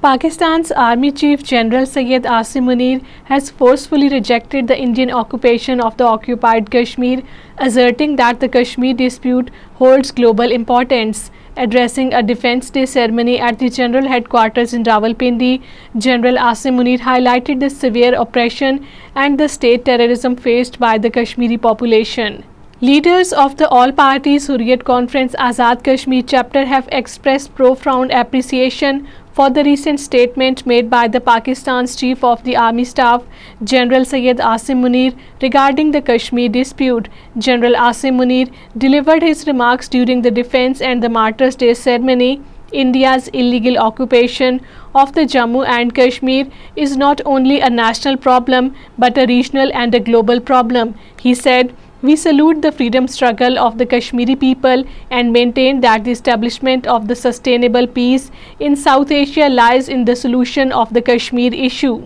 Pakistan's Army Chief General Syed Asim Munir has forcefully rejected the Indian occupation of the occupied Kashmir, asserting that the Kashmir dispute holds global importance. Addressing a Defence Day ceremony at the General Headquarters in Rawalpindi, General Asim Munir highlighted the severe oppression and the state terrorism faced by the Kashmiri population. Leaders of the All-Parties Hurriyat Conference Azad Kashmir chapter have expressed profound appreciation for the recent statement made by the Pakistan's Chief of the Army Staff, General Syed Asim Munir, regarding the Kashmir dispute. General Asim Munir delivered his remarks during the Defence and the Martyrs' Day ceremony. India's illegal occupation of the Jammu and Kashmir is not only a national problem but a regional and a global problem. He said, "We salute the freedom struggle of the Kashmiri people and maintain that the establishment of the sustainable peace in South Asia lies in the solution of the Kashmir issue."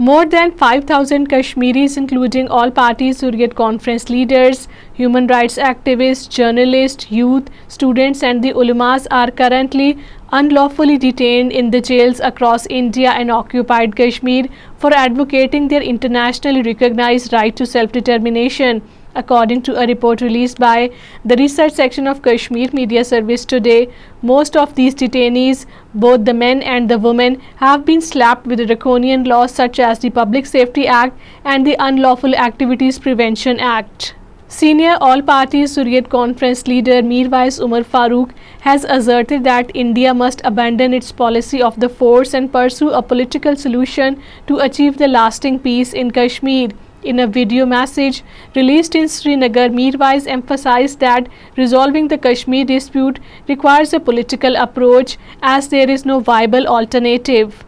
More than 5,000 Kashmiris, including all parties Hurriyat Conference leaders, human rights activists, journalists, youth, students and the ulamas are currently unlawfully detained in the jails across India and occupied Kashmir for advocating their internationally recognized right to self-determination. According to a report released by the research section of Kashmir Media Service today, most of these detainees, both the men and the women, have been slapped with draconian laws such as the Public Safety Act and the Unlawful Activities Prevention Act. Senior All-Parties Hurriyat Conference leader Mirwais Umar Farooq has asserted that India must abandon its policy of the force and pursue a political solution to achieve the lasting peace in Kashmir. In a video message released in Srinagar, Mirwais emphasized that resolving the Kashmir dispute requires a political approach as there is no viable alternative.